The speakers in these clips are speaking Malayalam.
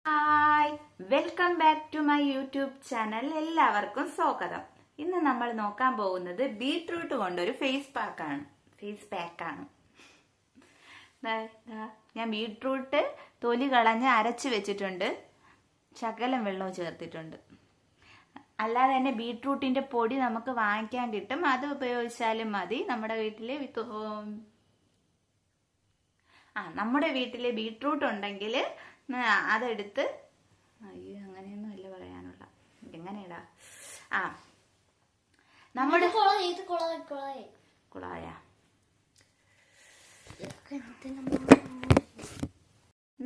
Hi, welcome back to my YouTube channel. എല്ലാവർക്കും സ്വാഗതം. ഇന്ന് നമ്മൾ നോക്കാൻ പോകുന്നത് ബീട്രൂട്ട് കൊണ്ടൊരു ഫേസ് പാക്കാണ്. ഞാൻ ബീട്രൂട്ട് തൊലി കളഞ്ഞ് അരച്ച് വെച്ചിട്ടുണ്ട്, ശകലം വെള്ളവും ചേർത്തിട്ടുണ്ട്. അല്ലാതെ തന്നെ ബീട്രൂട്ടിന്റെ പൊടി നമുക്ക് വാങ്ങിക്കാൻ കിട്ടും, അത് ഉപയോഗിച്ചാലും മതി. നമ്മുടെ വീട്ടില് ബീട്രൂട്ട് ഉണ്ടെങ്കിൽ അതെടുത്ത്, അയ്യോ അങ്ങനെയൊന്നും അല്ല പറയാനുള്ള, എങ്ങനെയാടാ, നമ്മുടെ കുളായ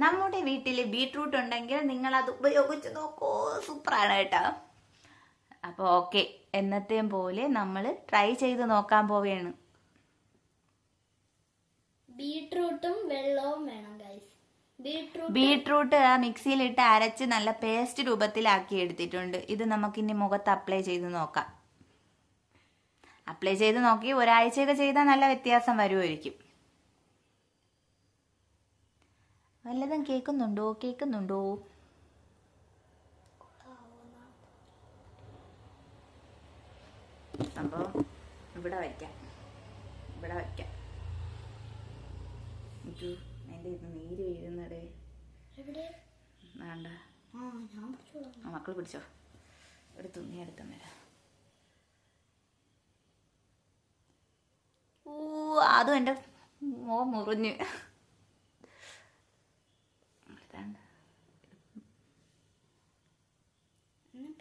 നമ്മുടെ വീട്ടില് ബീട്രൂട്ട് ഉണ്ടെങ്കിൽ നിങ്ങൾ അത് ഉപയോഗിച്ച് നോക്കൂ, സൂപ്പറാണ് കേട്ടോ. അപ്പോൾ ഓക്കെ, എന്നത്തെയും പോലെ നമ്മൾ ട്രൈ ചെയ്ത് നോക്കാൻ പോവുകയാണ്. ബീട്രൂട്ടും വെള്ളവും വേണം ഗൈസ്. ബീട്രൂട്ട് മിക്സിയിലിട്ട് അരച്ച് നല്ല പേസ്റ്റ് രൂപത്തിലാക്കി എടുത്തിട്ടുണ്ട്. ഇത് നമുക്കിനി മുഖത്ത് അപ്ലൈ ചെയ്ത് നോക്കാം. അപ്ലൈ ചെയ്ത് നോക്കി ഒരാഴ്ചയൊക്കെ ചെയ്താൽ നല്ല വ്യത്യാസം വരുമായിരിക്കും. വല്ലതും കേൾക്കുന്നുണ്ടോ? അപ്പോൾ ഇവിടെ വയ്ക്കാം. എന്റെ ഇത് നീര് വീഴുന്നടേ. വേണ്ട, മക്കൾ പിടിച്ചോ. ഒരു തുണി എടുത്താൽ വരാം. അതും എന്റെ മുറിഞ്ഞ്.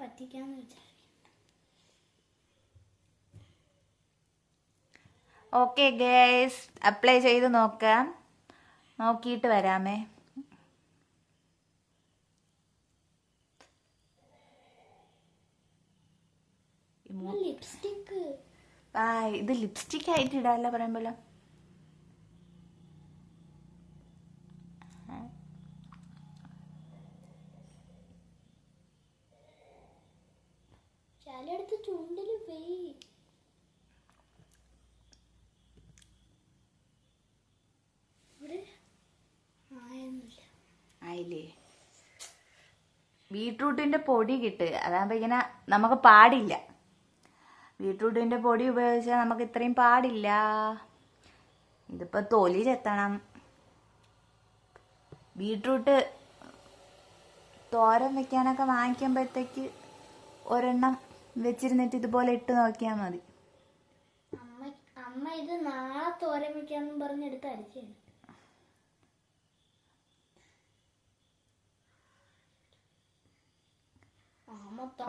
പറ്റിക്കാന്ന് വെച്ചാൽ ഓക്കെ ഗേസ്, അപ്ലൈ ചെയ്ത് നോക്കാം. നോക്കിയിട്ട് വരാമേ. ഇത് ലിപ്സ്റ്റിക് ആയിട്ട് ഇടാല്ല പറയുമ്പോഴോ. ചുണ്ടില് വെയ്. ആയില്ലേ? ബീട്രൂട്ടിന്റെ പൊടി കിട്ട്, അതാകുമ്പോ ഇങ്ങനെ നമുക്ക് പാടില്ല. ബീട്രൂട്ടിന്റെ പൊടി ഉപയോഗിച്ചാൽ നമുക്ക് ഇത്രയും പാടില്ല. ഇതിപ്പോ തൊലി ചെത്തണം. ബീട്രൂട്ട് തോരൻ വെക്കാനൊക്കെ വാങ്ങിക്കുമ്പോഴത്തേക്ക് ഒരെണ്ണം വെച്ചിരുന്നിട്ട് ഇതുപോലെ ഇട്ട് നോക്കിയാൽ മതി. അമ്മ ഇത് നാളെ തോരൻ വെക്കാന്നും പറഞ്ഞെടുത്ത് അരിച്ചാണ്.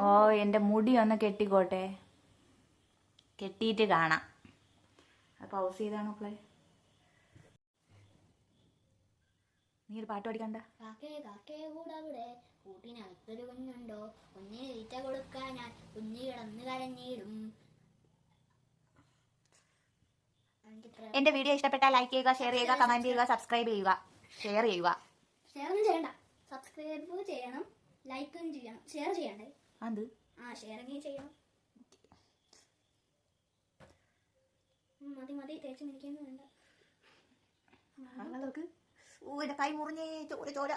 ഓ, എന്റെ മുടി ഒന്ന് കെട്ടിക്കോട്ടെ, കെട്ടിയിട്ട് കാണാം. പൗസ് ചെയ്താണോ പ്ലേ? നീ ഒരു പാട്ട് പഠിക്കണ്ട. കൂട്ടിനകത്തൊരു കുഞ്ഞുണ്ടോ, കുഞ്ഞിന് തീറ്റ കൊടുക്കാൻ ഞാൻ കുഞ്ഞ് കിടന്ന് കരഞ്ഞിടും. എന്റെ വീഡിയോ ഇഷ്ടപ്പെട്ടാൽ ലൈക്ക് ചെയ്യുക, ഷെയർ ചെയ്യുക, കമന്റ് ചെയ്യുക, സബ്സ്ക്രൈബ് ചെയ്യുക. ഷെയർ ഒന്നും ചെയ്യണ്ട, സബ്സ്ക്രൈബ് ചെയ്യണം, ലൈക്കും ചെയ്യണം. ഷെയർ ചെയ്യണ്ടേ? ഷെയർ ചെയ്യണം. മതി തേച്ച് മിനിക്കൊന്നും വേണ്ട. എന്റെ കൈ മുറിഞ്ഞേ, ചോര.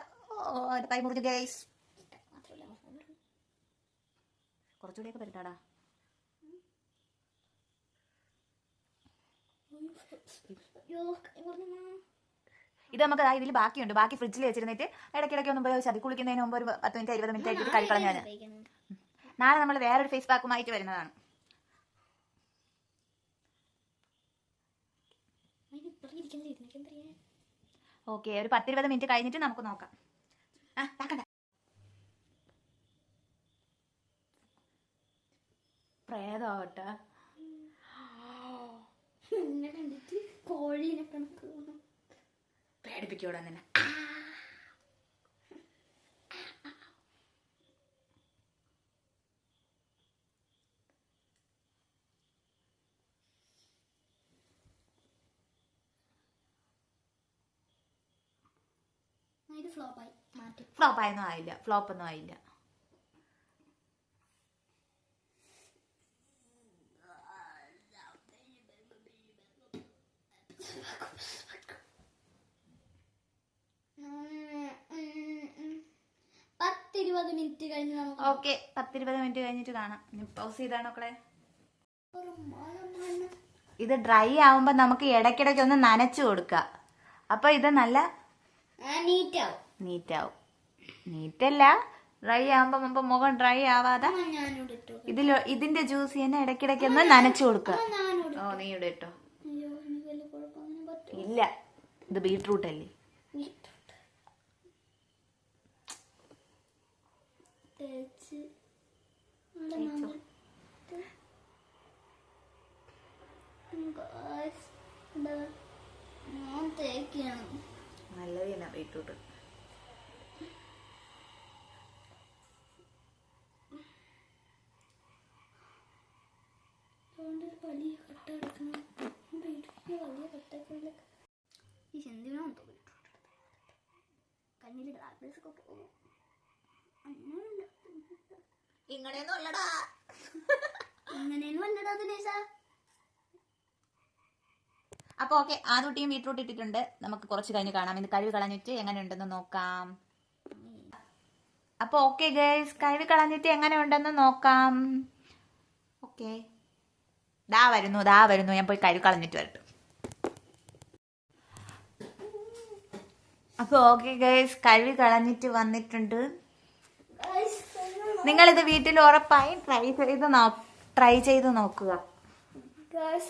എന്റെ കൈ മുറിഞ്ഞു ഗൈസ്. കുറച്ചുകൂടെയൊക്കെ പറ്റാടാ. ഇത് നമുക്ക് ഇതിൽ ബാക്കിയുണ്ട്. ബാക്കി ഫ്രിഡ്ജിൽ വെച്ചിരുന്നിട്ട് ഇടയ്ക്കിടയ്ക്ക് ഒന്ന് ഉപയോഗിച്ചാൽ മതി. കുളിക്കുന്നതിന് മുമ്പ് ഒരു 10 മിനിറ്റ് 20 മിനിറ്റ് ആയിട്ട് കഴിക്കളഞ്ഞു. നാളെ നമ്മൾ വേറൊരു ഫേസ് പാക്കുമായിട്ട് വരുന്നതാണ്. ഓക്കെ, ഒരു 10-20 മിനിറ്റ് കഴിഞ്ഞിട്ട് നമുക്ക് നോക്കാം. പ്രേതോട്ടെ കോഴീനെ പേടിപ്പിക്കൂടാ നിന്നെ. ഫ്ലോപ്പൊന്നും ആയില്ല. 10-20 മിനിറ്റ് കഴിഞ്ഞ് നമുക്ക് ഓക്കെ 10-20 മിനിറ്റ് കഴിഞ്ഞിട്ട് കാണാം. പൗസ് ചെയ്താണോ മക്കളെ? ഇത് ഡ്രൈ ആവുമ്പോ നമുക്ക് ഇടയ്ക്കിടയ്ക്ക് ഒന്ന് നനച്ചു കൊടുക്കുക. അപ്പൊ ഇത് നല്ല നീറ്റാവും. നീറ്റല്ല, ഡ്രൈ ആവുമ്പോ മുഖം ഡ്രൈ ആവാതെ ഇതിന്റെ ജ്യൂസ് തന്നെ ഇടയ്ക്കിടയ്ക്ക് ഒന്ന് നനച്ചു കൊടുക്കുക. ഓ നീ ഇവിടെ ഇട്ടോ. ഇല്ല, ഇത് ബീട്രൂട്ട് അല്ലേ. നല്ല ബീട്രൂട്ട്. ഇങ്ങനെയൊന്നും അല്ലടാ. അപ്പൊ ഓക്കെ, ആദ്യട്ടിയും ബീട്രൂട്ട് ഇട്ടിട്ടുണ്ട്. നമുക്ക് കുറച്ച് കഴിഞ്ഞ് കാണാം. ഇത് കഴുകി കളഞ്ഞിട്ട് എങ്ങനെ ഉണ്ടെന്ന് നോക്കാം. അപ്പൊ ഓക്കെ ഗൈസ്, കഴുകി കളഞ്ഞിട്ട് എങ്ങനെ ഉണ്ടെന്ന് നോക്കാം. ഓക്കെ, ദാ വരുന്നു. ഞാൻ പോയി കഴുകി കളഞ്ഞിട്ട് വരട്ടെ. അപ്പൊ ഓക്കെ ഗൈസ്, കഴുകി കളഞ്ഞിട്ട് വന്നിട്ടുണ്ട്. നിങ്ങളിത് വീട്ടിൽ ഉറപ്പായും ട്രൈ ചെയ്ത് നോക്കുക.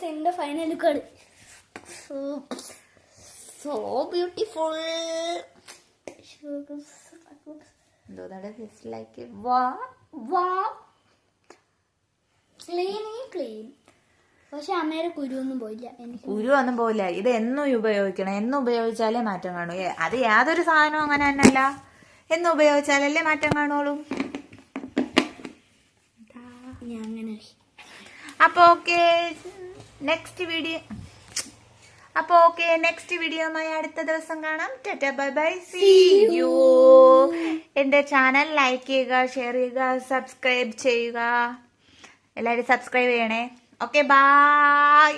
എന്റെ ഫൈനൽ ലുക്കാണ്. So beautiful. ക്ലീൻ. പക്ഷെ അമ്മയുടെ കുരുവൊന്നും പോയില്ല. കുരുവൊന്നും പോയില്ല. ഇത് എന്നും ഉപയോഗിക്കണം. എന്നും ഉപയോഗിച്ചാലേ മാറ്റം കാണൂ. അത് യാതൊരു സാധനവും അങ്ങനെ തന്നെയല്ല. എന്നും ഉപയോഗിച്ചാലല്ലേ മാറ്റം കാണുള്ളൂ. അപ്പൊ ഓക്കെ, നെക്സ്റ്റ് വീഡിയോയുമായി അടുത്ത ദിവസം കാണാം. Tata bye bye, see you. എന്റെ ചാനൽ ലൈക്ക് ചെയ്യുക, ഷെയർ ചെയ്യുക, സബ്സ്ക്രൈബ് ചെയ്യുക. എല്ലാവരും സബ്സ്ക്രൈബ് ചെയ്യണേ. Okay, by.